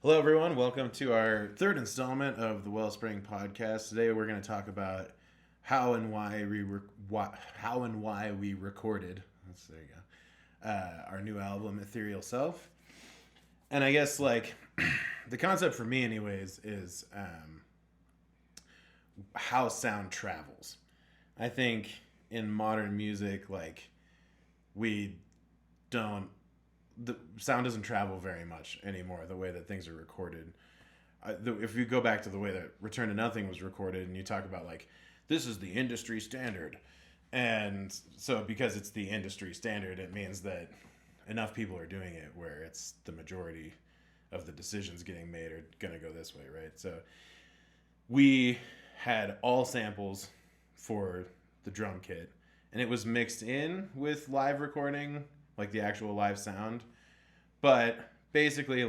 Hello, everyone. Welcome to our third installment of the Wellspring Podcast. Today, we're going to talk about how and why we recorded. There you go. Our new album, Ethereal Self. And I guess the concept for me, anyways, is how sound travels. I think in modern music, we don't. The sound doesn't travel very much anymore the way that things are recorded. If you go back to the way that Return to Nothing was recorded and you talk about this is the industry standard, and so because it's the industry standard, it means that enough people are doing it where it's the majority of the decisions getting made are going to go this way, right? So we had all samples for the drum kit, and it was mixed in with live recording, like the actual live sound. But basically,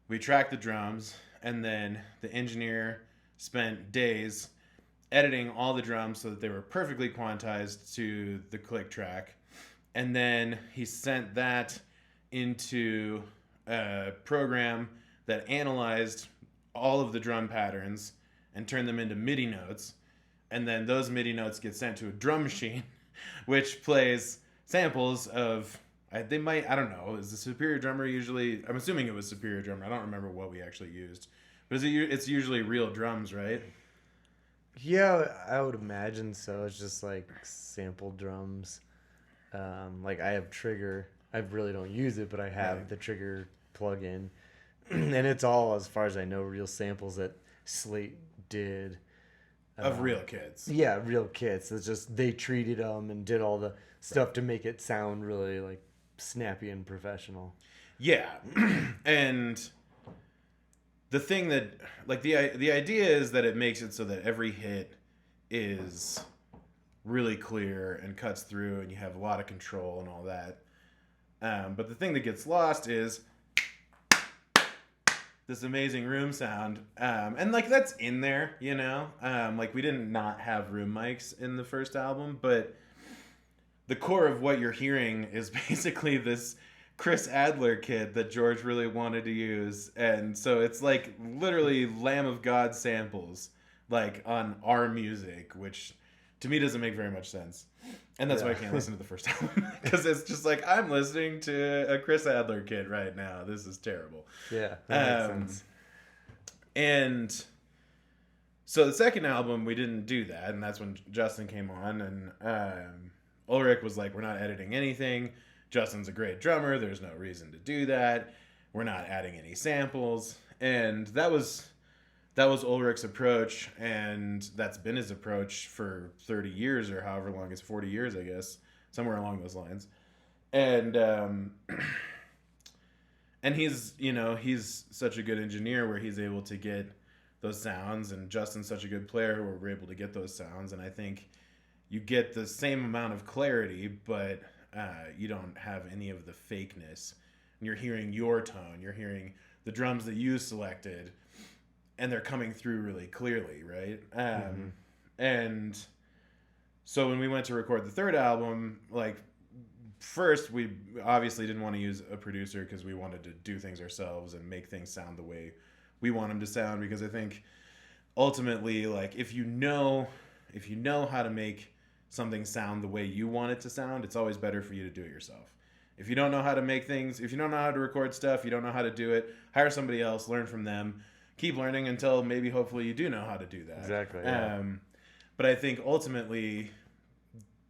we tracked the drums, and then the engineer spent days editing all the drums so that they were perfectly quantized to the click track. And then he sent that into a program that analyzed all of the drum patterns and turned them into MIDI notes. And then those MIDI notes get sent to a drum machine, which plays samples of, I don't know, is the Superior Drummer usually, I'm assuming it was Superior Drummer, I don't remember what we actually used, but it's usually real drums, right? Yeah, I would imagine so. It's just sample drums. I have Trigger, I really don't use it, but I have the Trigger plugin, and it's all, as far as I know, real samples that Slate did. Of real kits. Yeah, real kits. It's just they treated them and did all the stuff to make it sound really snappy and professional. Yeah, and the thing that the idea is that it makes it so that every hit is really clear and cuts through, and you have a lot of control and all that. But the thing that gets lost is this amazing room sound, and that's in there, we didn't not have room mics in the first album, but the core of what you're hearing is basically this Chris Adler kit that George really wanted to use, and so it's literally Lamb of God samples on our music, which to me doesn't make very much sense. And that's why I can't listen to the first album, because it's just I'm listening to a Chris Adler kit right now. This is terrible. Yeah, that makes sense. And so the second album, we didn't do that, and that's when Justin came on, and Ulrich was like, we're not editing anything. Justin's a great drummer. There's no reason to do that. We're not adding any samples. And that was Ulrich's approach, and that's been his approach for 30 years or however long. It's 40 years, I guess, somewhere along those lines. And and he's such a good engineer where he's able to get those sounds, and Justin's such a good player where we're able to get those sounds. And I think you get the same amount of clarity, but you don't have any of the fakeness. And you're hearing your tone. You're hearing the drums that you selected, and they're coming through really clearly, right? And so when we went to record the third album, first we obviously didn't want to use a producer because we wanted to do things ourselves and make things sound the way we want them to sound, because I think ultimately, if you know how to make something sound the way you want it to sound, it's always better for you to do it yourself. If you don't know how to make things, if you don't know how to record stuff, you don't know how to do it, hire somebody else, learn from them, keep learning until maybe hopefully you do know how to do that. Exactly. Yeah. But I think ultimately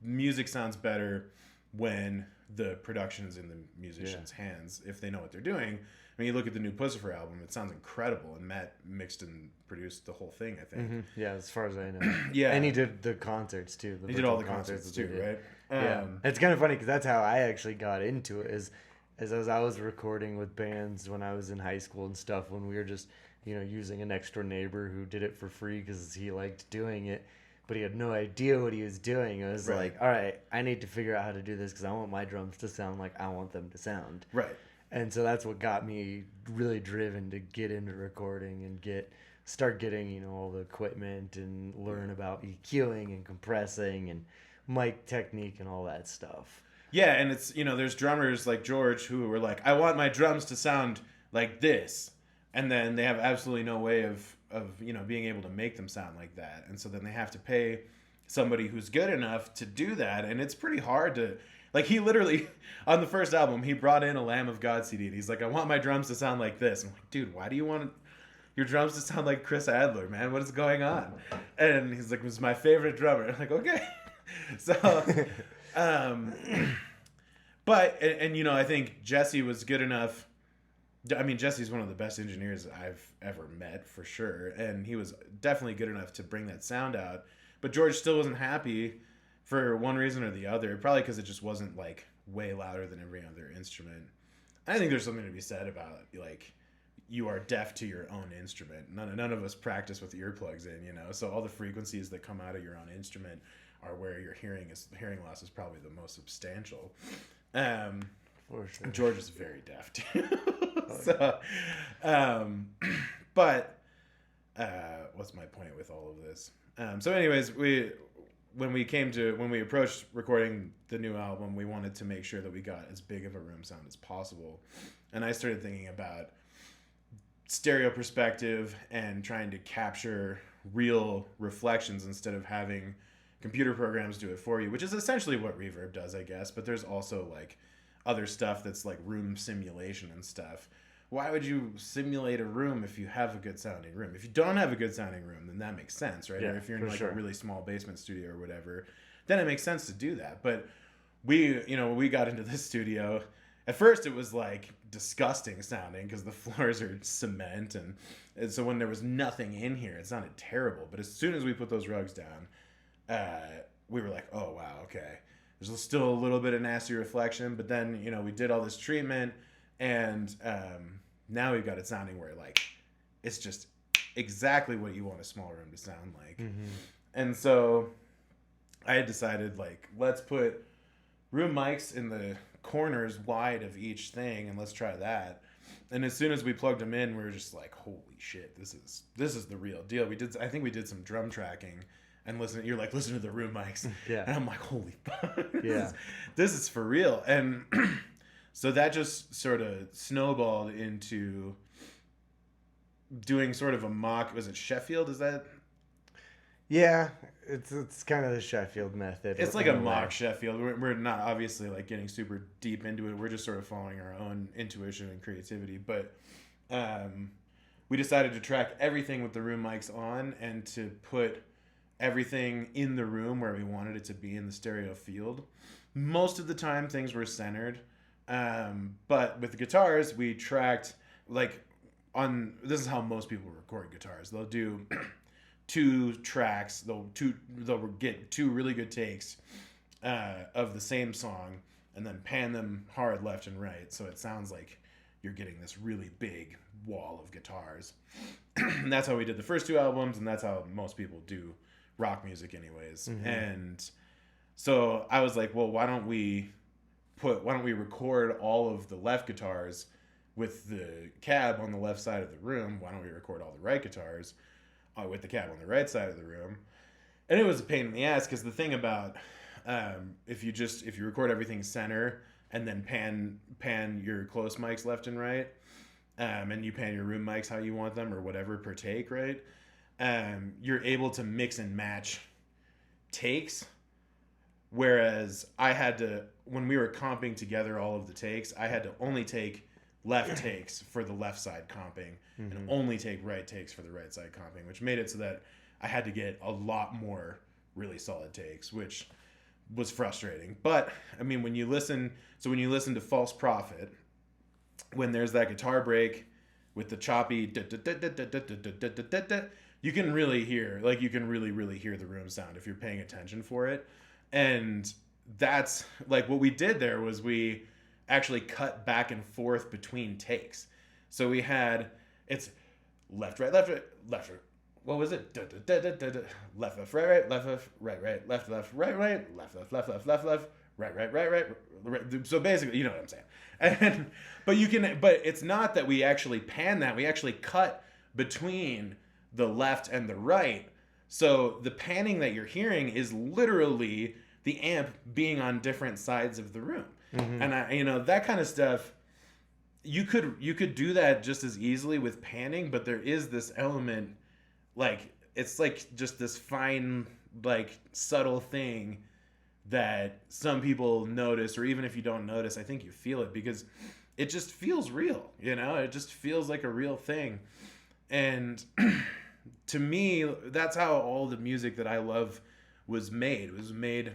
music sounds better when the production's in the musician's hands, if they know what they're doing. I mean, you look at the new Pussifer album, it sounds incredible, and Matt mixed and produced the whole thing, I think. Mm-hmm. Yeah, as far as I know. Yeah. And he did the concerts, too. He did all the concerts too, right? Yeah. It's kind of funny, because that's how I actually got into it, is as I was recording with bands when I was in high school and stuff, when we were just, using a next door neighbor who did it for free because he liked doing it, but he had no idea what he was doing. I was like, all right, I need to figure out how to do this because I want my drums to sound like I want them to sound. Right. And so that's what got me really driven to get into recording and start getting, all the equipment and learn about EQing and compressing and mic technique and all that stuff. Yeah, and it's, there's drummers like George who were like, I want my drums to sound like this. and then they have absolutely no way of being able to make them sound like that. And so then they have to pay somebody who's good enough to do that, and it's pretty hard to, like, he literally on the first album he brought in a Lamb of God CD, and he's like, I want my drums to sound like this. I'm like, dude, why do you want your drums to sound like Chris Adler, man? What is going on? And he's like, it was my favorite drummer. I'm like, okay. So but I think Jesse was good enough. I mean, Jesse's one of the best engineers I've ever met, for sure, and he was definitely good enough to bring that sound out. But George still wasn't happy for one reason or the other, probably because it just wasn't, like, way louder than every other instrument. I think there's something to be said about, like, you are deaf to your own instrument. None of us practice with earplugs in, so all the frequencies that come out of your own instrument are where your hearing loss is probably the most substantial. For sure. George is very deaf too. So, but what's my point with all of this? So anyways, when we approached recording the new album, we wanted to make sure that we got as big of a room sound as possible. And I started thinking about stereo perspective and trying to capture real reflections instead of having computer programs do it for you, which is essentially what Reverb does, I guess. But there's also, like, other stuff that's like room simulation and stuff. Why would you simulate a room if you have a good sounding room? If you don't have a good sounding room, then that makes sense, right? Yeah, or if you're in, like, sure. a really small basement studio or whatever, then it makes sense to do that. But when we got into this studio, at first it was, like, disgusting sounding because the floors are cement, and so when there was nothing in here, it sounded terrible. But as soon as we put those rugs down, we were like, oh wow, okay, there's still a little bit of nasty reflection, but then we did all this treatment, and now we've got it sounding where, like, it's just exactly what you want a small room to sound like. Mm-hmm. And so I had decided, like, let's put room mics in the corners wide of each thing, and let's try that. And as soon as we plugged them in, we were just like, holy shit, this is the real deal. I think we did some drum tracking, and listen to the room mics. Yeah. And I'm like, holy fuck. Yeah. This is for real. And so that just sort of snowballed into doing sort of a mock, was it Sheffield? Is that? Yeah, it's kind of the Sheffield method. It's like a mock Sheffield. We're not obviously, like, getting super deep into it. We're just sort of following our own intuition and creativity. But we decided to track everything with the room mics on and to put everything in the room where we wanted it to be in the stereo field. Most of the time things were centered, but with the guitars we tracked, like, this is how most people record guitars. They'll do 2 tracks, they'll get 2 really good takes of the same song, and then pan them hard left and right so it sounds like you're getting this really big wall of guitars. And that's how we did the first 2 albums, and that's how most people do rock music anyways. Mm-hmm. And so I was like, well, why don't we record all of the left guitars with the cab on the left side of the room? Why don't we record all the right guitars with the cab on the right side of the room? And it was a pain in the ass, because the thing about if you record everything center and then pan your close mics left and right, and you pan your room mics how you want them or whatever per take, right? You're able to mix and match takes, whereas I had to, when we were comping together all of the takes, I had to only take left takes for the left side comping, mm-hmm. and only take right takes for the right side comping, which made it so that I had to get a lot more really solid takes, which was frustrating. But I mean, when you listen to False Prophet, when there's that guitar break with the choppy you can really hear, like, you can really, really hear the room sound if you're paying attention for it. And that's, like, what we did there was we actually cut back and forth between takes. So we had, it's left, right, left, right, left, right. What was it? Left, left, right, right, left, left, right, right, left, left, right, right, left, left, left, left, left, left, right, right, right, right, right. So basically, you know what I'm saying. But it's not that we actually pan that. We actually cut between the left and the right. So the panning that you're hearing is literally the amp being on different sides of the room. Mm-hmm. And that kind of stuff you could do that just as easily with panning, but there is this element, like it's like just this fine, like subtle thing that some people notice, or even if you don't notice, I think you feel it because it just feels real, it just feels like a real thing. And to me, that's how all the music that I love was made. It was made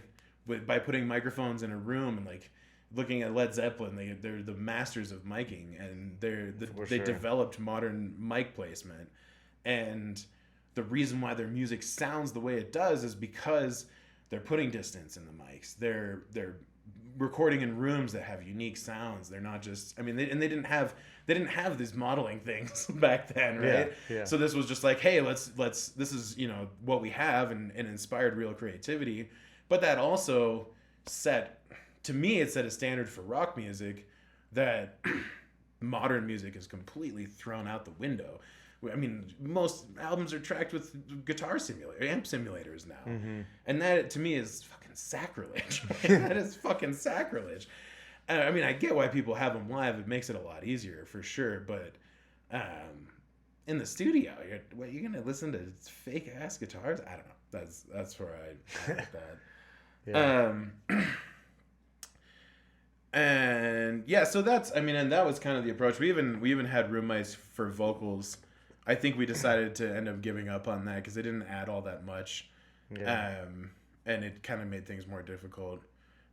by putting microphones in a room and like looking at Led Zeppelin. They're the masters of miking, and they developed modern mic placement. And the reason why their music sounds the way it does is because they're putting distance in the mics. They're recording in rooms that have unique sounds. They're not just, I mean, they didn't have these modeling things back then, right? Yeah. So this was just like, hey, let's this is, what we have, and inspired real creativity. But that also to me, it set a standard for rock music that modern music is completely thrown out the window. I mean, most albums are tracked with amp simulators now. Mm-hmm. And that, to me, is fucking sacrilege. That is fucking sacrilege. I mean, I get why people have them live. It makes it a lot easier, for sure. But in the studio, you're going to listen to fake-ass guitars? I don't know. That's where I like that. Yeah. And yeah, so and that was kind of the approach. We even had room mics for vocals. I think we decided to end up giving up on that because they didn't add all that much. Yeah. And it kind of made things more difficult.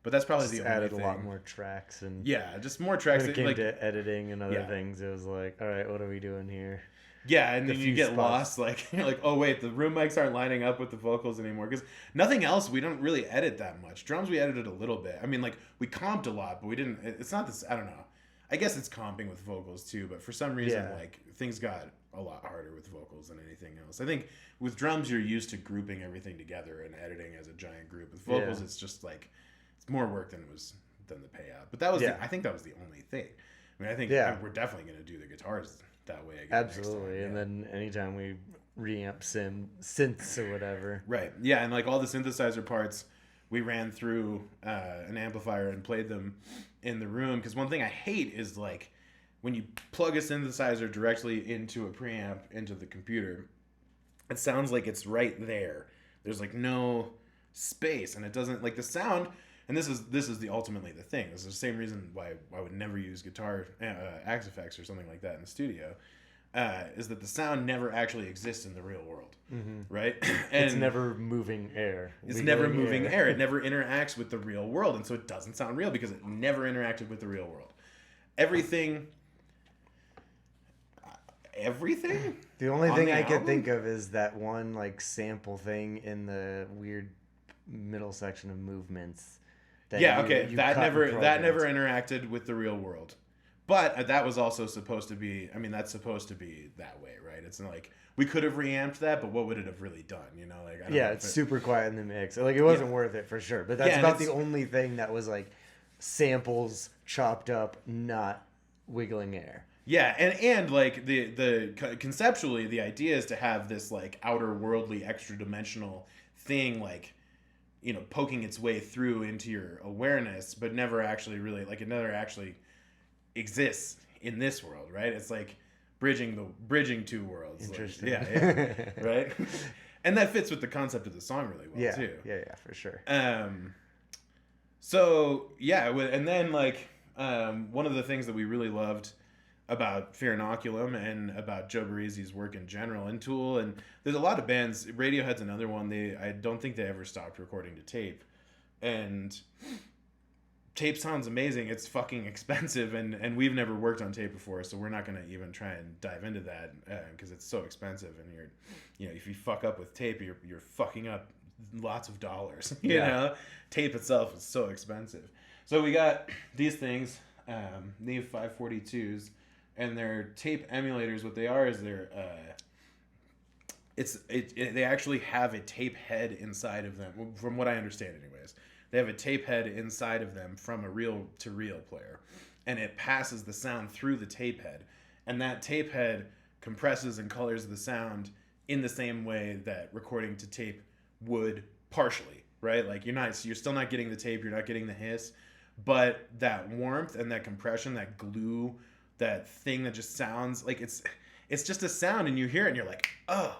But that's probably the only added thing. A lot more tracks and just more tracks. When it came to editing and other things, it was like, all right, what are we doing here? Yeah, and then you get lost, like you're like, oh wait, the room mics aren't lining up with the vocals anymore, because nothing else, we don't really edit that much. Drums we edited a little bit. I mean, like, we comped a lot, but we didn't. It's not this. I don't know. I guess it's comping with vocals too, but for some reason, like, things got a lot harder with vocals than anything else. I think with drums, you're used to grouping everything together and editing as a giant group. With vocals, it's just like it's more work than the payout. But that was I think that was the only thing. I mean, I think we're definitely going to do the guitars that way again. Absolutely. And then anytime we reamp synths or whatever. Right. Yeah, and like all the synthesizer parts, we ran through an amplifier and played them in the room. Because one thing I hate is like when you plug a synthesizer directly into a preamp into the computer, it sounds like it's right there. There's like no space, and it doesn't, like, the sound. And this is ultimately the thing. This is the same reason why I would never use guitar Axe effects or something like that in the studio. Is that the sound never actually exists in the real world, right? And it's never moving air. It's never moving air. It never interacts with the real world, and so it doesn't sound real because it never interacted with the real world. Everything. The only thing I could think of is that one like sample thing in the weird middle section of movements. That never interacted with the real world. But that was also supposed to be, I mean, that's supposed to be that way, right? It's not like we could have reamped that, but what would it have really done? Like, I don't know it's super quiet in the mix. Like, it wasn't worth it for sure. But that's about the only thing that was like samples chopped up, not wiggling air. Yeah, and like the conceptually, the idea is to have this like outer worldly, extra dimensional thing, like, poking its way through into your awareness, but never actually really, like, it never actually exists in this world, right? It's like bridging two worlds. Interesting. Like, yeah, right? And that fits with the concept of the song really well, too. Yeah, for sure. So, yeah, and then, like, one of the things that we really loved about Fear Inoculum and about Joe Barresi's work in general, and Tool, and there's a lot of bands. Radiohead's another one. I don't think they ever stopped recording to tape, and tape sounds amazing. It's fucking expensive, and we've never worked on tape before, so we're not gonna even try and dive into that because it's so expensive, and if you fuck up with tape, you're fucking up lots of dollars. You know, tape itself is so expensive. So we got these things, Neve 542s. And they're tape emulators. What they are is they actually have a tape head inside of them. From what I understand, anyways, they have a tape head inside of them from a reel-to-reel player, and it passes the sound through the tape head, and that tape head compresses and colors the sound in the same way that recording to tape would partially, right? Like you're still not getting the tape, you're not getting the hiss, but that warmth and that compression, that glue that thing that just sounds like it's just a sound, and you hear it and you're like, oh,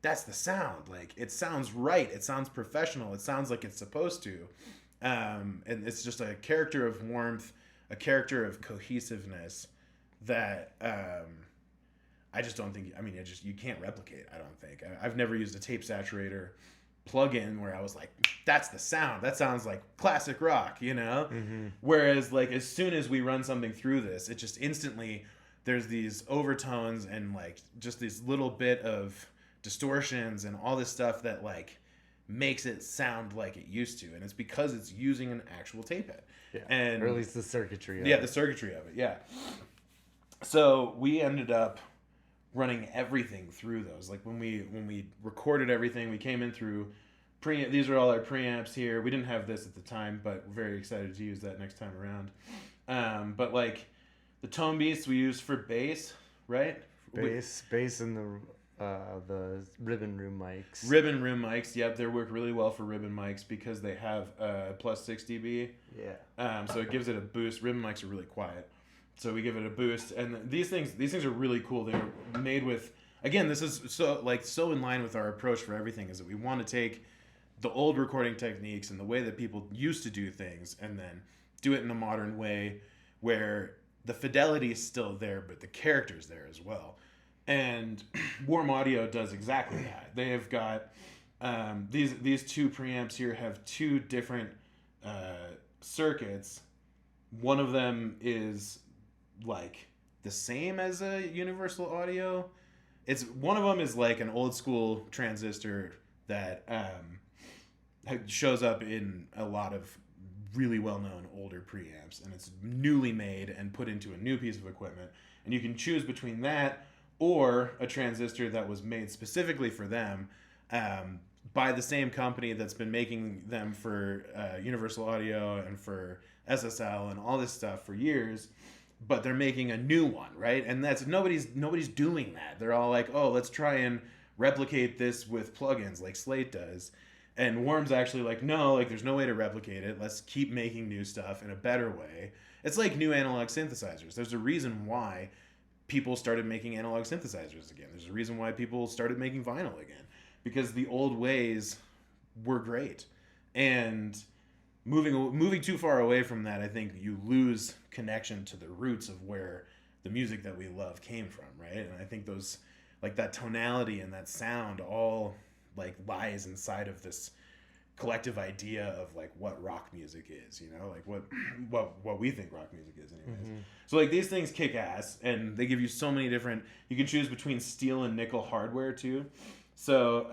that's the sound. Like, it sounds right. It sounds professional. It sounds like it's supposed to. And it's just a character of warmth, a character of cohesiveness that I just don't think, I mean, you can't replicate, I don't think. I've never used a tape saturator plugin where I was like, that's the sound. That sounds like classic rock, you know? Mm-hmm. Whereas, like, as soon as we run something through this, it just instantly, there's these overtones and, like, just this little bit of distortions and all this stuff that, like, makes it sound like it used to. And it's because it's using an actual tape head. Yeah. And, or at least the circuitry of it. Yeah, the circuitry of it, yeah. So we ended up running everything through those. Like, when we recorded everything, we came in through these are all our preamps here. We didn't have this at the time, but we're very excited to use that next time around. But, like, the tone beats we used for bass, right? Bass and the ribbon room mics. Ribbon room mics, yep, they work really well for ribbon mics because they have plus 6 dB. Yeah. So it gives it a boost. Ribbon mics are really quiet, so we give it a boost. And these things are really cool. They're made with, again, this is so in line with our approach for everything, is that we want to take the old recording techniques and the way that people used to do things and then do it in a modern way where the fidelity is still there, but the character's there as well. And Warm Audio does exactly that. They have got these two preamps here have two different circuits. One of them is like the same as a Universal Audio. One of them is like an old school transistor that shows up in a lot of really well-known older preamps, and it's newly made and put into a new piece of equipment. And you can choose between that or a transistor that was made specifically for them by the same company that's been making them for Universal Audio and for SSL and all this stuff for years, but they're making a new one, right? And that's nobody's doing that. They're all like, oh, let's try and replicate this with plugins like Slate does. And Worm's actually like, no, like, there's no way to replicate it. Let's keep making new stuff in a better way. It's like new analog synthesizers. There's a reason why people started making analog synthesizers again. There's a reason why people started making vinyl again, because the old ways were great. And moving too far away from that, I think you lose connection to the roots of where the music that we love came from, right? And I think those, like, that tonality and that sound all, like, lies inside of this collective idea of, like, what rock music is, you know, like what we think rock music is anyways. Mm-hmm. So, like, these things kick ass, and they give you so many different, you can choose between steel and nickel hardware too. So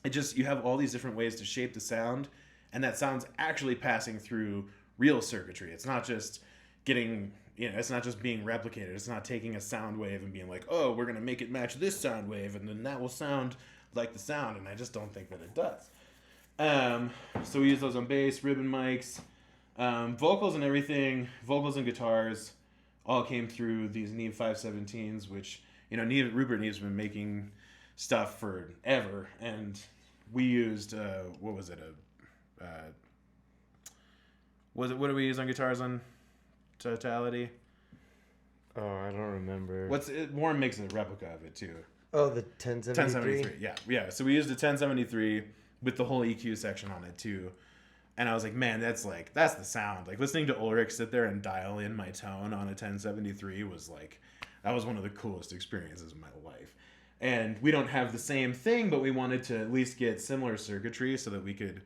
you have all these different ways to shape the sound, and that sound's actually passing through real circuitry. It's not just it's not just being replicated. It's not taking a sound wave and being like, oh, we're going to make it match this sound wave, and then that will sound like the sound. And I just don't think that it does. So we use those on bass, ribbon mics, vocals and everything, vocals and guitars all came through these Neve 517s, which, you know, Rupert Neve's been making stuff forever. And we used, what did we use on guitars on Totality? Oh, I don't remember. Warren makes a replica of it too. Oh, the 1073? 1073, yeah. So we used a 1073 with the whole EQ section on it too. And I was like, man, that's the sound. Like, listening to Ulrich sit there and dial in my tone on a 1073 was like, that was one of the coolest experiences of my life. And we don't have the same thing, but we wanted to at least get similar circuitry so that we could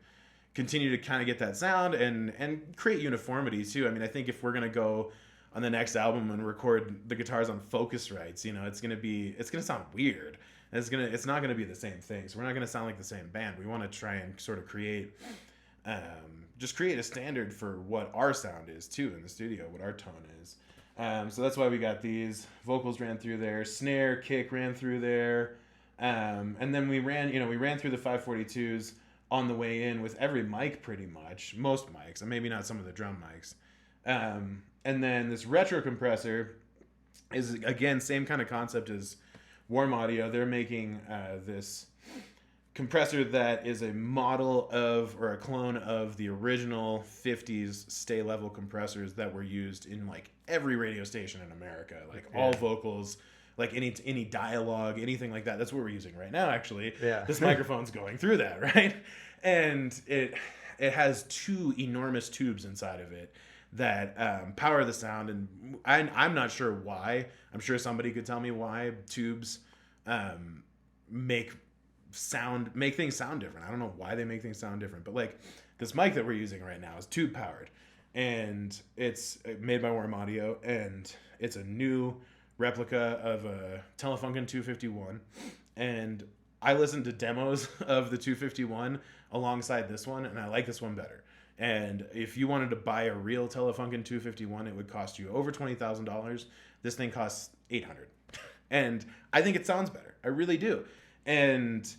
continue to kind of get that sound and create uniformity too. I mean, I think if we're going to go on the next album and record the guitars on Focusrites, you know, it's going to sound weird. It's not going to be the same thing. So we're not going to sound like the same band. We want to try and sort of create a standard for what our sound is too in the studio, what our tone is. So that's why we got these. Vocals ran through there, snare, kick ran through there, and then we ran through the 542s on the way in with every mic pretty much, most mics, and maybe not some of the drum mics. And then this retro compressor is, again, same kind of concept as Warm Audio. They're making this compressor that is a model of or a clone of the original 50s stay level compressors that were used in like every radio station in America, like all vocals, like any dialogue, anything like that. That's what we're using right now, actually. Yeah. This microphone's going through that, right? And it has two enormous tubes inside of it that power the sound, and I'm not sure why. I'm sure somebody could tell me why tubes make things sound different. I don't know why they make things sound different, but like this mic that we're using right now is tube powered, and it's made by Warm Audio, and it's a new replica of a Telefunken 251, and I listened to demos of the 251 alongside this one, and I like this one better. And if you wanted to buy a real Telefunken 251, it would cost you over $20,000. This thing costs $800, and I think it sounds better. I really do. And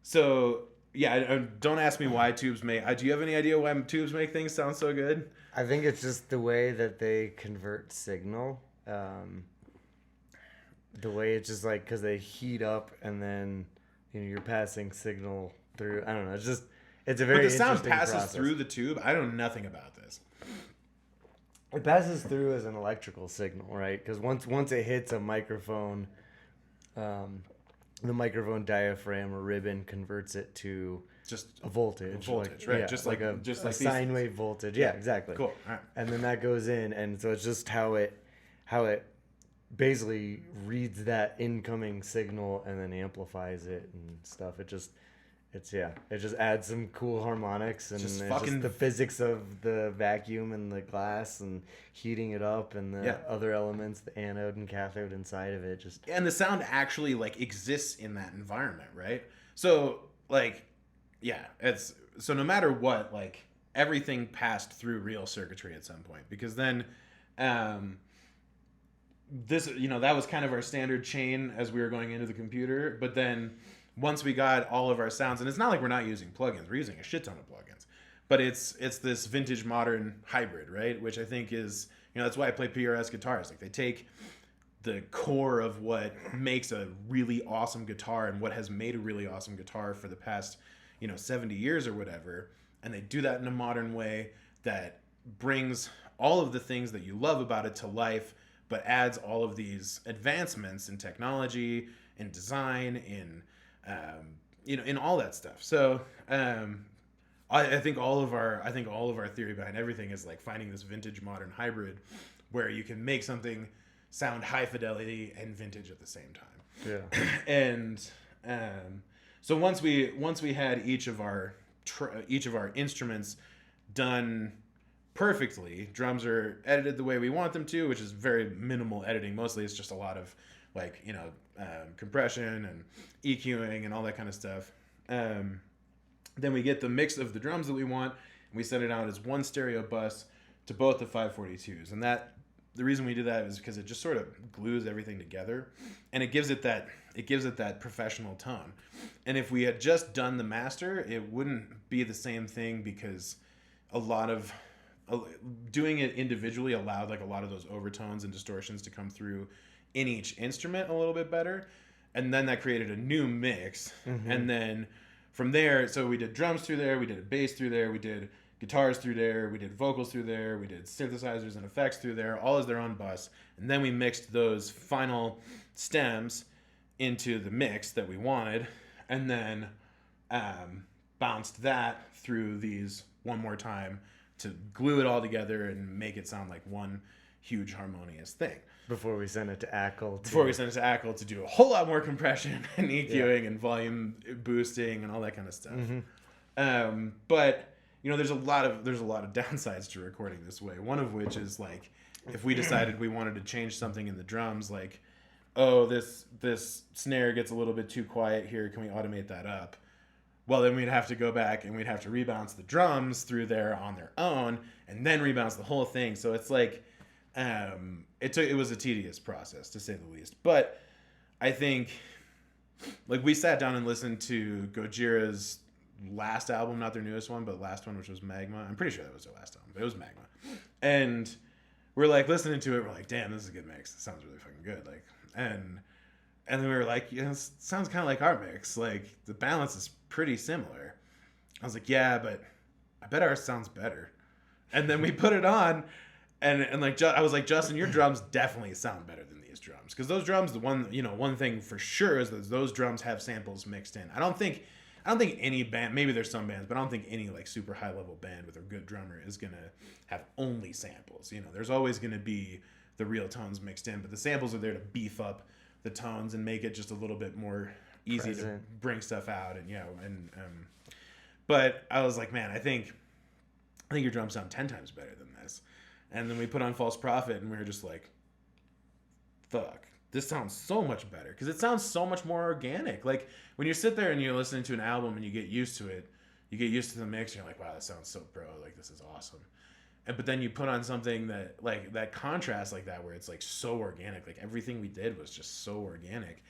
so, yeah, don't ask me why tubes make... do you have any idea why tubes make things sound so good? I think it's just the way that they convert signal. The way it's just like, because they heat up and then you're passing signal through. I don't know. It's a very interesting But the sound passes process. through the tube. I know nothing about this. It passes through as an electrical signal, right? Because once it hits a microphone, the microphone diaphragm or ribbon converts it to just a voltage, right? Yeah, just like a sine wave voltage. Yeah, exactly. Cool. All right. And then that goes in, and so it's just how it basically reads that incoming signal and then amplifies it and stuff. It just adds some cool harmonics, and Just it's fucking- just the physics of the vacuum and the glass and heating it up and the other elements, the anode and cathode inside of it. And the sound actually like exists in that environment, right? So like, yeah, so no matter what, like everything passed through real circuitry at some point, because then this, that was kind of our standard chain as we were going into the computer. But then once we got all of our sounds, and it's not like we're not using plugins, we're using a shit ton of plugins, but it's this vintage modern hybrid, right? Which I think is, that's why I play PRS guitars. Like they take the core of what makes a really awesome guitar and what has made a really awesome guitar for the past 70 years or whatever, and they do that in a modern way that brings all of the things that you love about it to life, but adds all of these advancements in technology, in design, in in all that stuff. So I think all of our theory behind everything is like finding this vintage modern hybrid where you can make something sound high fidelity and vintage at the same time. Yeah. And so once we had each of our instruments done perfectly, drums are edited the way we want them to, which is very minimal editing. Mostly it's just a lot of like compression and EQing and all that kind of stuff. Then we get the mix of the drums that we want, and we send it out as one stereo bus to both the 542s. And the reason we do that is because it just sort of glues everything together, and it gives it that professional tone. And if we had just done the master, it wouldn't be the same thing, because a lot of doing it individually allowed like a lot of those overtones and distortions to come through in each instrument a little bit better. And then that created a new mix. Mm-hmm. And then from there, so we did drums through there, we did a bass through there, we did guitars through there, we did vocals through there, we did synthesizers and effects through there, all as their own bus. And then we mixed those final stems into the mix that we wanted, and then bounced that through these one more time to glue it all together and make it sound like one huge harmonious thing. Before we send it to ACL. To do a whole lot more compression and EQing and volume boosting and all that kind of stuff. Mm-hmm. But there's a lot of downsides to recording this way. One of which is like, if we decided we wanted to change something in the drums, like, oh, this snare gets a little bit too quiet here, can we automate that up? Well, then we'd have to go back and we'd have to rebounce the drums through there on their own and then rebounce the whole thing. So it's like, it was a tedious process, to say the least. But I think, like, we sat down and listened to Gojira's last album, not their newest one, but last one, which was Magma. I'm pretty sure that was their last album, but it was Magma. And we're like listening to it, we're like, damn, this is a good mix. It sounds really fucking good. Like, and then we were like, it sounds kind of like our mix. Like, the balance is pretty similar. I was like, yeah, but I bet ours sounds better. And then we put it on, and like I was like, Justin, your drums definitely sound better than these drums, because those drums, the one thing for sure is that those drums have samples mixed in. I don't think any band, maybe there's some bands, but I don't think any like super high level band with a good drummer is gonna have only samples. There's always gonna be the real tones mixed in, but the samples are there to beef up the tones and make it just a little bit more easy to bring stuff out. And but I was like, man, I think your drums sound 10 times better than this. And then we put on False Prophet, and we were just like, fuck, this sounds so much better, because it sounds so much more organic. Like when you sit there and you're listening to an album and you get used to it, you get used to the mix, and you're like, wow, that sounds so pro, like this is awesome. But then you put on something that contrasts like that, where it's like so organic, like everything we did was just so organic.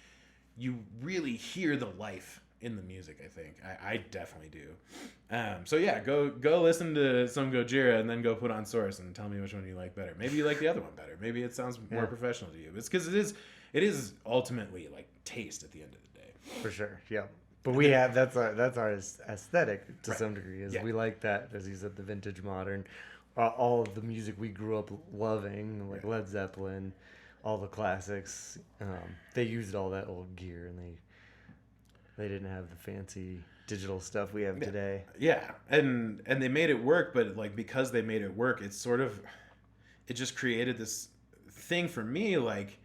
You really hear the life in the music, I think. I definitely do. So yeah, go listen to some Gojira, and then go put on Source and tell me which one you like better. Maybe you like the other one better. Maybe it sounds more professional to you. It's because it is ultimately like taste at the end of the day. For sure, yeah. But we have that's our aesthetic to some degree. We like that, as you said, the vintage modern. All of the music we grew up loving, like Led Zeppelin, all the classics. They used all that old gear, and they didn't have the fancy digital stuff we have today. Yeah, and they made it work, but like because they made it work, it just created this thing for me. Like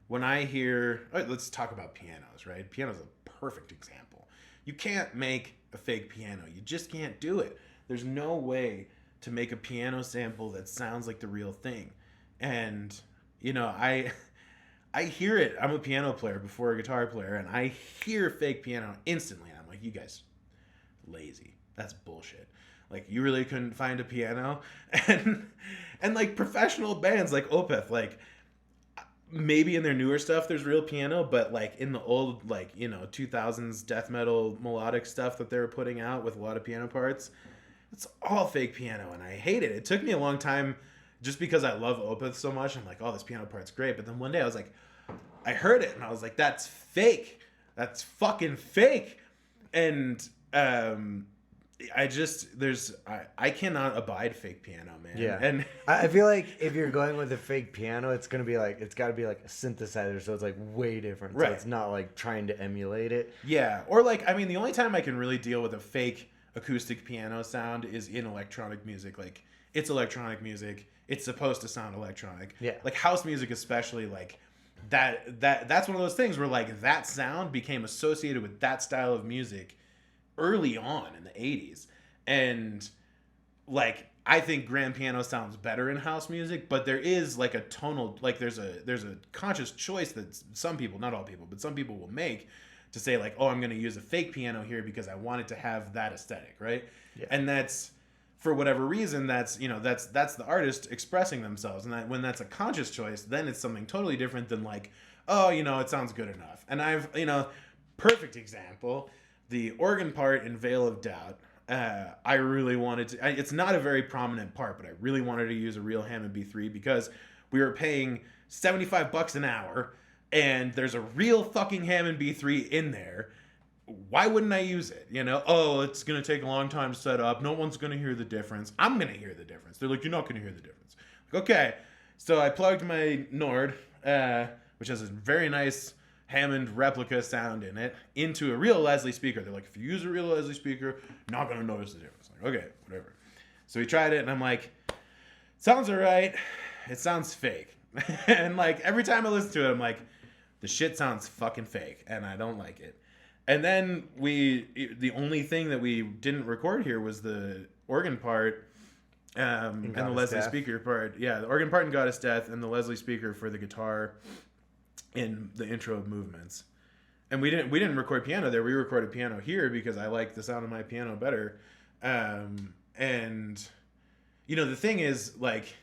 when I hear, let's talk about pianos, right? Piano's a perfect example. You can't make a fake piano. You just can't do it. There's no way to make a piano sample that sounds like the real thing. And I hear it. I'm a piano player before a guitar player, and I hear fake piano instantly. And I'm like, you guys, lazy. That's bullshit. Like, you really couldn't find a piano? And like professional bands like Opeth, like maybe in their newer stuff there's real piano, but like in the old 2000s death metal melodic stuff that they were putting out with a lot of piano parts, it's all fake piano, and I hate it. It took me a long time, just because I love Opeth so much. I'm like, oh, this piano part's great. But then one day I was like, I heard it, and I was like, that's fake. That's fucking fake. And I cannot abide fake piano, man. Yeah. And I feel like if you're going with a fake piano, it's got to be like a synthesizer, so it's like way different. Right. So it's not like trying to emulate it. Yeah. Or like, I mean, the only time I can really deal with a fake acoustic piano sound is in electronic music. Like, it's electronic music, it's supposed to sound electronic. Yeah. Like house music especially, like that's one of those things where like that sound became associated with that style of music early on in the 80s. And like I think grand piano sounds better in house music, but there is like a tonal, like there's a conscious choice that some people, not all people, but some people will make to say like, oh, I'm going to use a fake piano here because I want it to have that aesthetic, right? Yeah. And that's, for whatever reason, that's the artist expressing themselves. And that when that's a conscious choice, then it's something totally different than like, oh, it sounds good enough. And I've, perfect example, the organ part in Veil of Doubt. I really wanted to, it's not a very prominent part, but I really wanted to use a real Hammond B3 because we were paying $75 an hour, and there's a real fucking Hammond B3 in there. Why wouldn't I use it? Oh, it's going to take a long time to set up. No one's going to hear the difference. I'm going to hear the difference. They're like, you're not going to hear the difference. Like, okay. So I plugged my Nord, which has a very nice Hammond replica sound in it, into a real Leslie speaker. They're like, if you use a real Leslie speaker, not going to notice the difference. Like, okay, whatever. So we tried it, and I'm like, sounds all right. It sounds fake. And like every time I listen to it, I'm like, the shit sounds fucking fake, and I don't like it. And then the only thing that we didn't record here was the organ part and the Leslie speaker part. Yeah, the organ part in Goddess Death, and the Leslie speaker for the guitar in the intro of Movements. And we didn't record piano there. We recorded piano here because I like the sound of my piano better. And the thing is, like,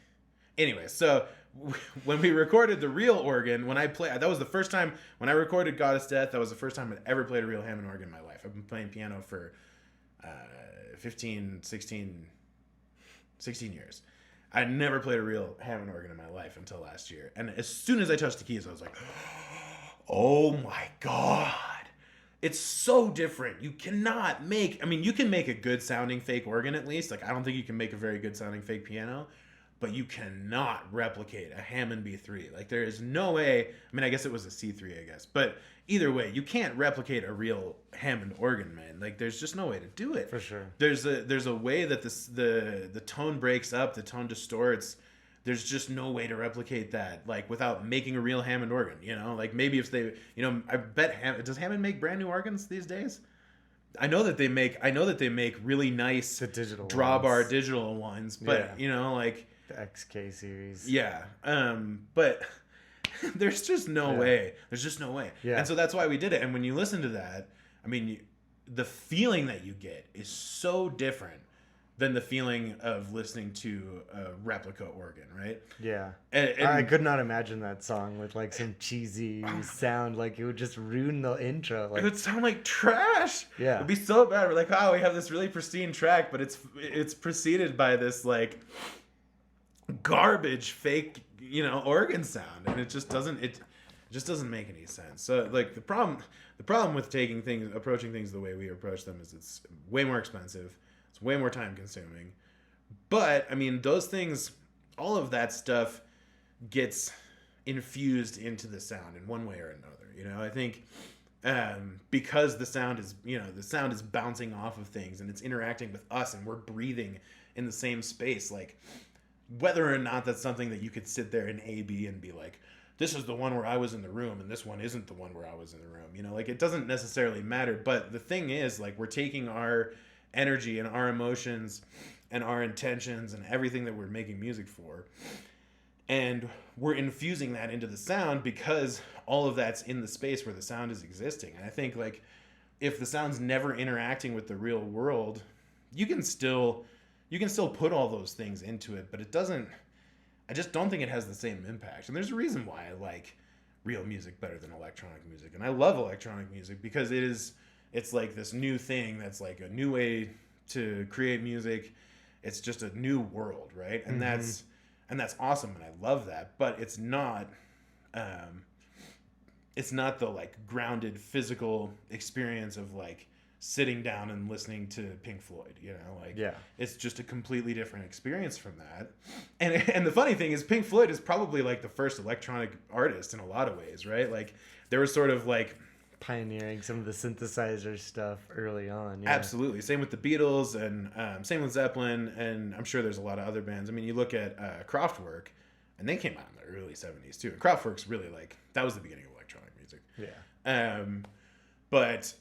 anyway, so when we recorded the real organ, that was the first time when I recorded Goddess Death, that was the first time I'd ever played a real Hammond organ in my life. I've been playing piano for 16 years. I'd never played a real Hammond organ in my life until last year. And as soon as I touched the keys, I was like, oh my God. it's so different. You cannot make, I mean, you can make a good sounding fake organ at least. Like, I don't think you can make a very good sounding fake piano, but you cannot replicate a Hammond B3. Like, there is no way. I mean, I guess it was a C3, I guess. But either way, you can't replicate a real Hammond organ, man. Like, there's just no way to do it. For sure. There's a way that the tone breaks up, the tone distorts. There's just no way to replicate that, like, without making a real Hammond organ, you know? Like, maybe if they, you know, I bet does Hammond make brand new organs these days? I know that they make really nice The digital drawbar ones. digital ones, but Yeah. you know, like, The XK series. yeah. But there's just no way. There's just no way. Yeah. And so that's why we did it. And when you listen to that, I mean, the feeling that you get is so different than the feeling of listening to a replica organ, right? Yeah. And I could not imagine that song with like some cheesy sound. Like it would just ruin the intro. it Like would sound like trash. Yeah. It'd be so bad. We're like, oh, we have this really pristine track, but it's preceded by this like garbage fake, you know, organ sound, and it just doesn't make any sense. So like the problem with approaching things the way we approach them is it's way more expensive. It's way more time consuming. But I mean, those things, all of that stuff gets infused into the sound in one way or another. You know, I think because the sound is bouncing off of things and it's interacting with us and we're breathing in the same space, like whether or not that's something that you could sit there and A/B and be like, this is the one where I was in the room and this one isn't the one where I was in the room. You know, like it doesn't necessarily matter. But the thing is, like, we're taking our energy and our emotions and our intentions and everything that we're making music for, and we're infusing that into the sound because all of that's in the space where the sound is existing. And I think, like, if the sound's never interacting with the real world, you can still put all those things into it, but it doesn't, I just don't think it has the same impact. And there's a reason why I like real music better than electronic music. And I love electronic music because it's like this new thing that's like a new way to create music. It's just a new world, right? And that's awesome, and I love that. But it's not the like grounded physical experience of like sitting down and listening to Pink Floyd, you know, like it's just a completely different experience from that. And the funny thing is Pink Floyd is probably like the first electronic artist in a lot of ways, right? Like they were sort of like pioneering some of the synthesizer stuff early on. Yeah. Absolutely. Same with the Beatles and same with Zeppelin, and I'm sure there's a lot of other bands. I mean, you look at Kraftwerk, and they came out in the early 70s too. And Kraftwerk's really like, that was the beginning of electronic music. Yeah. But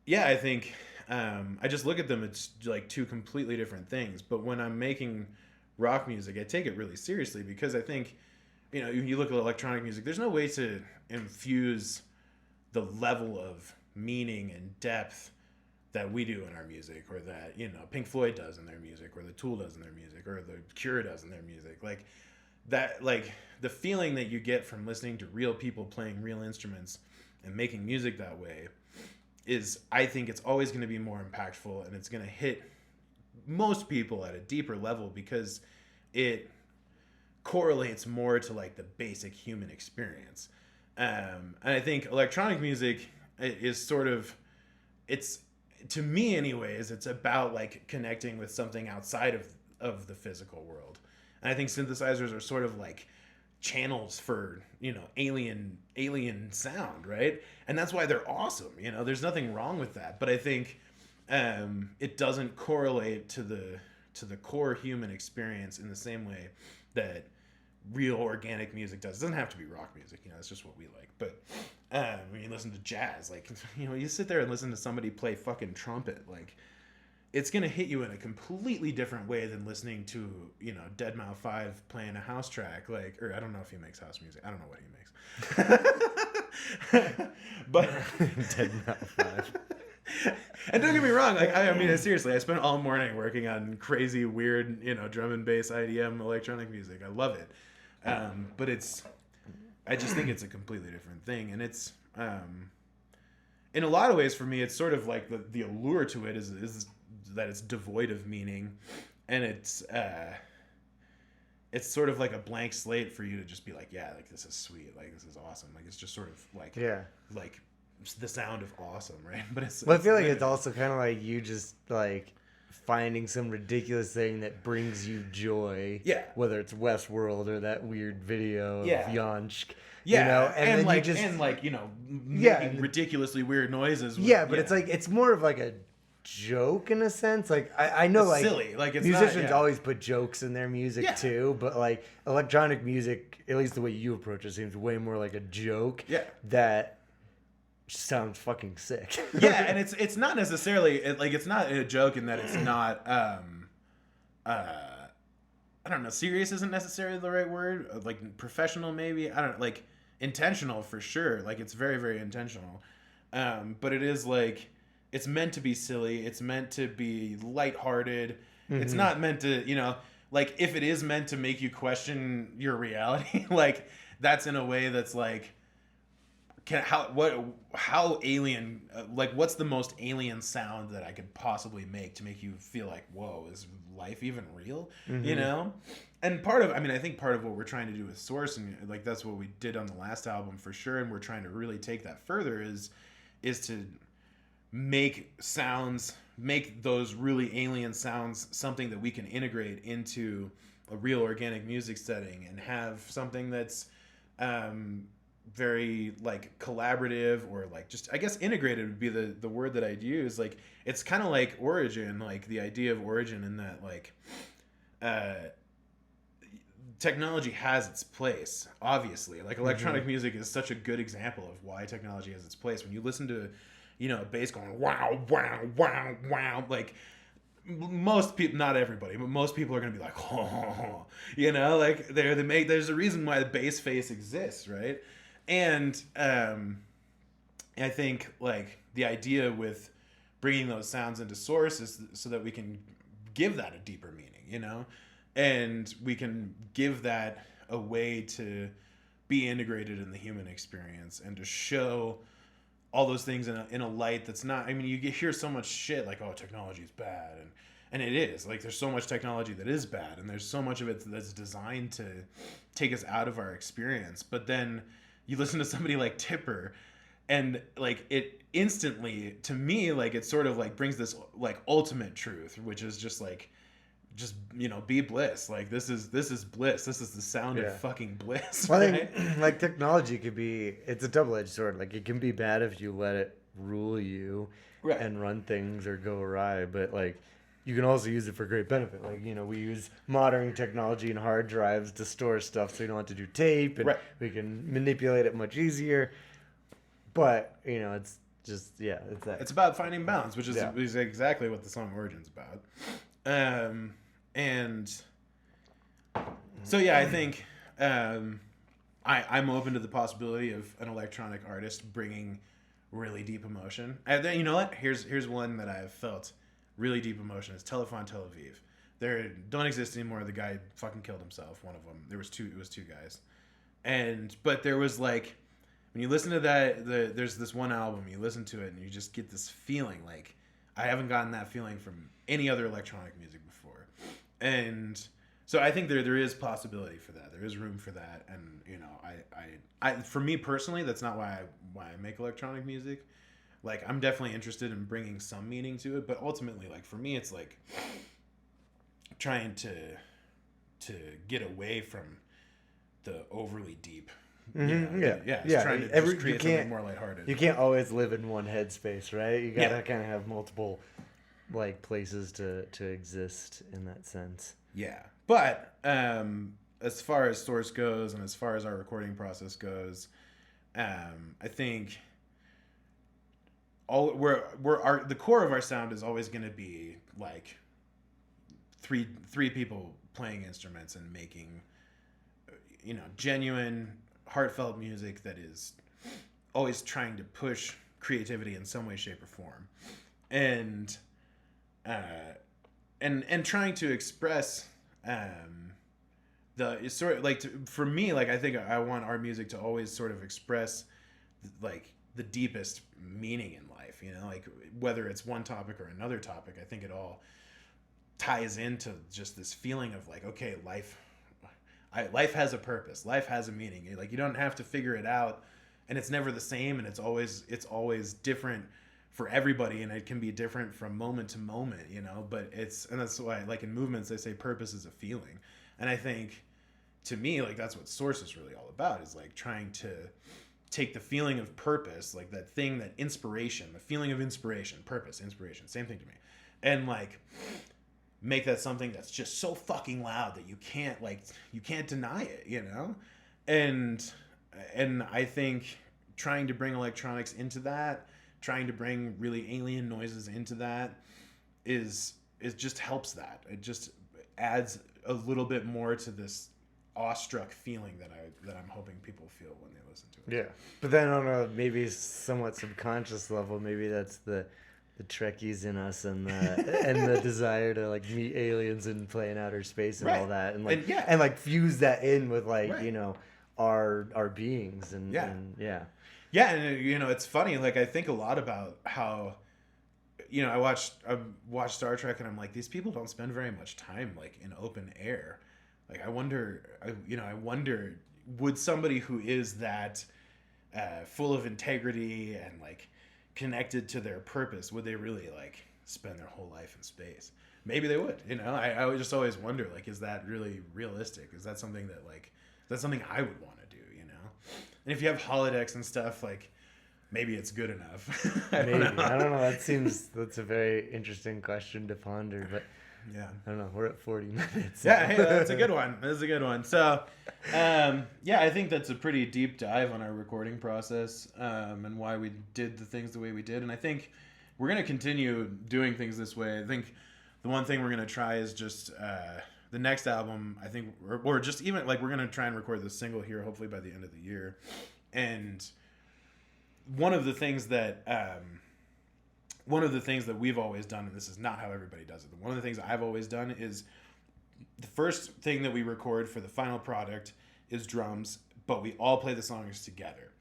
yeah, I think I just look at them, it's like two completely different things. But when I'm making rock music, I take it really seriously because I think, you know, you look at electronic music, there's no way to infuse the level of meaning and depth that we do in our music, or that, you know, Pink Floyd does in their music, or the Tool does in their music, or the Cure does in their music. Like that, like the feeling that you get from listening to real people playing real instruments and making music that way is, I think it's always going to be more impactful, and it's going to hit most people at a deeper level because it correlates more to like the basic human experience. And I think electronic music is sort of, it's, to me anyways, it's about like connecting with something outside of the physical world. And I think synthesizers are sort of like channels for, you know, alien sound, right? And that's why they're awesome. You know, there's nothing wrong with that. But I think it doesn't correlate to the core human experience in the same way that real organic music does. It doesn't have to be rock music, you know, it's just what we like. But when you listen to jazz, like, you know, you sit there and listen to somebody play fucking trumpet, like, it's gonna hit you in a completely different way than listening to, you know, Deadmau5 playing a house track, like, or I don't know if he makes house music, I don't know what he makes. But Deadmau5. And don't get me wrong, like, I mean, seriously, I spent all morning working on crazy, weird, you know, drum and bass, IDM, electronic music. I love it. But I just think it's a completely different thing. And it's, in a lot of ways for me, it's sort of like the allure to it is that it's devoid of meaning. And it's sort of like a blank slate for you to just be like, yeah, like, this is sweet. Like, this is awesome. Like, it's just sort of like, Yeah. like the sound of awesome, right? But Well, I feel like it's also kind of like you just like finding some ridiculous thing that brings you joy. Yeah. Whether it's Westworld or that weird video of Yonsk. Yeah, You know, and then like, you just, and like, making ridiculously weird noises. But it's like, it's more of like a joke in a sense. Like, I know, it's like, silly. Like, it's musicians not, always put jokes in their music too, but like electronic music, at least the way you approach it, seems way more like a joke. Yeah. That sounds fucking sick. Yeah, and it's not necessarily like, it's not a joke in that it's not I don't know, serious isn't necessarily the right word, like professional maybe, I don't know, like intentional for sure, like it's very, very intentional, but it is like, it's meant to be silly, it's meant to be lighthearted, it's not meant to, like, if it is meant to make you question your reality, like, that's in a way that's like, how alien, like, what's the most alien sound that I could possibly make to make you feel like, whoa, is life even real? And I think part of what we're trying to do with Source, and like that's what we did on the last album for sure, and we're trying to really take that further, is to make those really alien sounds something that we can integrate into a real organic music setting, and have something that's very like collaborative, or like, just, I guess integrated would be the word that I'd use. Like, it's kind of like Origin, like the idea of Origin, in that like technology has its place, obviously. Like, electronic music is such a good example of why technology has its place. When you listen to a bass going wow wow wow wow, like, most people, not everybody, but most people are going to be like, oh, like there's a reason why the bass face exists, right? And I think like the idea with bringing those sounds into Source is so that we can give that a deeper meaning, and we can give that a way to be integrated in the human experience, and to show all those things in a light that's not, I mean, you hear so much shit like, oh, technology is bad, and it is. Like, there's so much technology that is bad, and there's so much of it that's designed to take us out of our experience. But then you listen to somebody like Tipper, and like, it instantly, to me, like, it sort of like brings this like ultimate truth, which is just be bliss. Like, this is bliss. This is the sound of fucking bliss. Well, right? I think, like, technology it's a double-edged sword. Like, it can be bad if you let it rule you and run things or go awry, but like, you can also use it for great benefit. Like, we use modern technology and hard drives to store stuff, so you don't have to do tape, and we can manipulate it much easier. But, it's just, it's that. It's about finding balance, which is exactly what the song Origin's about. And so, I think I'm open to the possibility of an electronic artist bringing really deep emotion. And then, you know what? Here's one that I've felt really deep emotion, is Telephone Tel Aviv. They don't exist anymore. The guy fucking killed himself, one of them. It was two guys. But there was like, when you listen to that, there's this one album, you listen to it and you just get this feeling like, I haven't gotten that feeling from any other electronic music before. And so I think there is possibility for that. There is room for that. And, I for me personally, that's not why I make electronic music. Like, I'm definitely interested in bringing some meaning to it, but ultimately, like, for me, it's like trying to get away from the overly deep. Trying to just create something more lighthearted. You can't always live in one headspace, right? You gotta kind of have multiple, like, places to exist in that sense. Yeah, but as far as Source goes, and as far as our recording process goes, I think the core of our sound is always going to be like three people playing instruments and making genuine, heartfelt music that is always trying to push creativity in some way, shape, or form, and trying to express the sort of like, for me, like, I think I want our music to always sort of express like the deepest meaning in life, like, whether it's one topic or another topic. I think it all ties into just this feeling of like, okay, life has a purpose, life has a meaning. Like, you don't have to figure it out and it's never the same, and it's always different for everybody, and it can be different from moment to moment, you know. But and that's why, like in movements, they say purpose is a feeling, and I think, to me, like that's what Source is really all about, is like trying to take the feeling of purpose, like that thing, that inspiration, the feeling of inspiration, purpose, inspiration, same thing to me, and like make that something that's just so fucking loud that you can't deny it, you know. And I think trying to bring electronics into that, trying to bring really alien noises into that is just helps that. It just adds a little bit more to this awestruck feeling that I'm hoping people feel when they listen to it. Yeah. But then on a maybe somewhat subconscious level, maybe that's the Trekkies in us and the desire to like meet aliens and play in outer space and all that, and like and like fuse that in with like you know our beings and and you know, it's funny, like I think a lot about how, you know, I watched Star Trek, and I'm like, these people don't spend very much time like in open air. Like I wonder would somebody who is that full of integrity and like connected to their purpose, would they really like spend their whole life in space? Maybe they would, you know. I would just always wonder, like, is that really realistic? Is that something that like, is that something I would want to do, you know? And if you have holodecks and stuff, like maybe it's good enough. I don't know. That's a very interesting question to ponder, but yeah, I don't know. We're at 40 minutes. Yeah, hey, that's a good one. That's a good one. So, I think that's a pretty deep dive on our recording process, and why we did the things the way we did. And I think we're going to continue doing things this way. I think the one thing we're going to try is just the next album, I think, or just even like we're going to try and record the single here, hopefully by the end of the year. And one of the things that we've always done, and this is not how everybody does it, but one of the things I've always done is the first thing that we record for the final product is drums, but we all play the songs together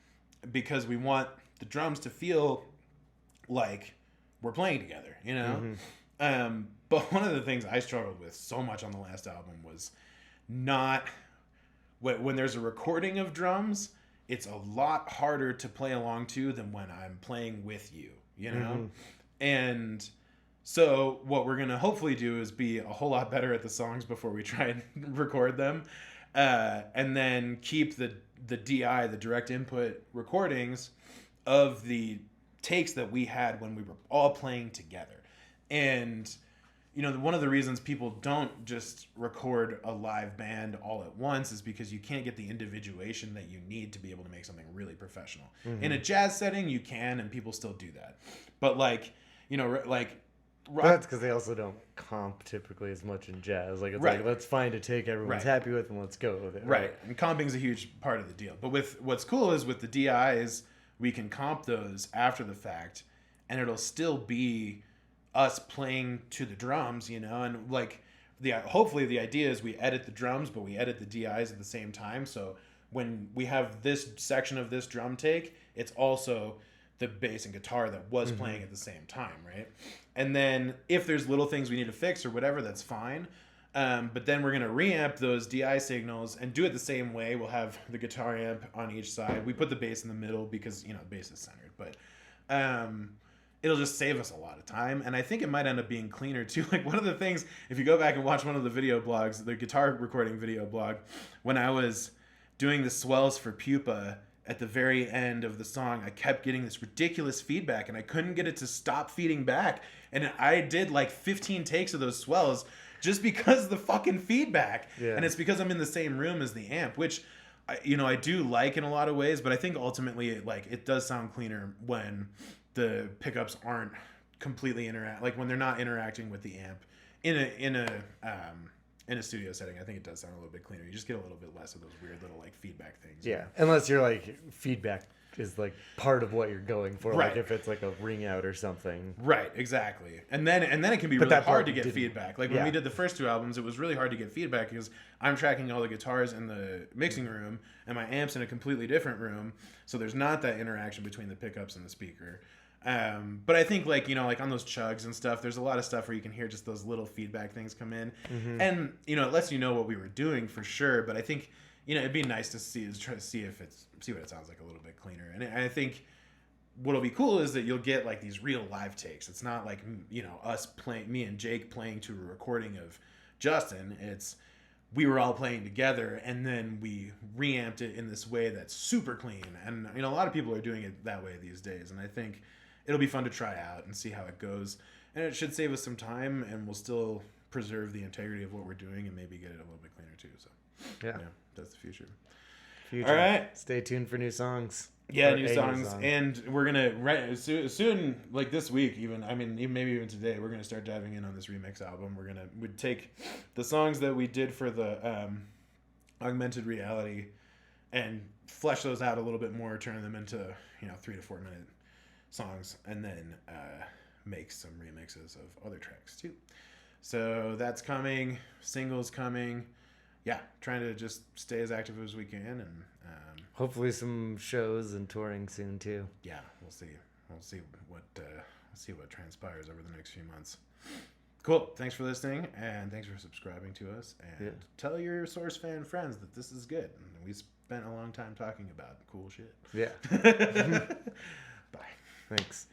because we want the drums to feel like we're playing together, you know? Mm-hmm. But one of the things I struggled with so much on the last album was not... When there's a recording of drums, it's a lot harder to play along to than when I'm playing with you, you know? Mm-hmm. And so what we're going to hopefully do is be a whole lot better at the songs before we try and record them. And then keep the DI, the direct input recordings of the takes that we had when we were all playing together. And, you know, one of the reasons people don't just record a live band all at once is because you can't get the individuation that you need to be able to make something really professional. Mm-hmm. In a jazz setting, you can, and people still do that. But, like, you know, like... Rock... That's because they also don't comp typically as much in jazz. Like, it's like, let's find a take everyone's happy with and let's go with it. Right. And comping's a huge part of the deal. But with what's cool is with the DIs, we can comp those after the fact, and it'll still be us playing to the drums, you know, and like hopefully the idea is we edit the drums, but we edit the DIs at the same time. So when we have this section of this drum take, it's also the bass and guitar that was mm-hmm. playing at the same time, right? And then if there's little things we need to fix or whatever, that's fine. But then we're going to reamp those DI signals and do it the same way. We'll have the guitar amp on each side. We put the bass in the middle because, you know, the bass is centered, but it'll just save us a lot of time. And I think it might end up being cleaner too. Like one of the things, if you go back and watch one of the video blogs, the guitar recording video blog, when I was doing the swells for Pupa at the very end of the song, I kept getting this ridiculous feedback and I couldn't get it to stop feeding back. And I did like 15 takes of those swells just because of the fucking feedback. Yeah. And it's because I'm in the same room as the amp, which I do like in a lot of ways, but I think ultimately it does sound cleaner when the pickups aren't completely when they're not interacting with the amp in a studio setting. I think it does sound a little bit cleaner. You just get a little bit less of those weird little like feedback things. Yeah, unless you're like feedback is like part of what you're going for, right. Like if it's like a ring out or something. Right, exactly. And then it can be really hard to get feedback. Like when we did the first two albums, it was really hard to get feedback because I'm tracking all the guitars in the mixing room and my amp's in a completely different room, so there's not that interaction between the pickups and the speaker. But I think like on those chugs and stuff, there's a lot of stuff where you can hear just those little feedback things come in, mm-hmm. and it lets you know what we were doing for sure. But I think it'd be nice to try to see what it sounds like a little bit cleaner. And I think what'll be cool is that you'll get like these real live takes. It's not like, us playing, me and Jake playing to a recording of Justin. It's we were all playing together and then we reamped it in this way that's super clean. And a lot of people are doing it that way these days. And I think it'll be fun to try out and see how it goes. And it should save us some time, and we'll still preserve the integrity of what we're doing and maybe get it a little bit cleaner too. So yeah, that's the future. All right, stay tuned for new songs. Yeah, new songs. And we're gonna soon, like this week, even maybe even today, we're gonna start diving in on this remix album. We'd take the songs that we did for the augmented reality and flesh those out a little bit more, turn them into 3 to 4 minute songs, and then make some remixes of other tracks too. So that's coming. Singles coming. Yeah, trying to just stay as active as we can, and hopefully some shows and touring soon too. Yeah, we'll see. We'll see what transpires over the next few months. Cool. Thanks for listening, and thanks for subscribing to us. And tell your Source fan friends that this is good. We spent a long time talking about cool shit. Yeah. Bye. Thanks.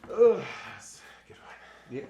Oh, that's a good one. Yeah.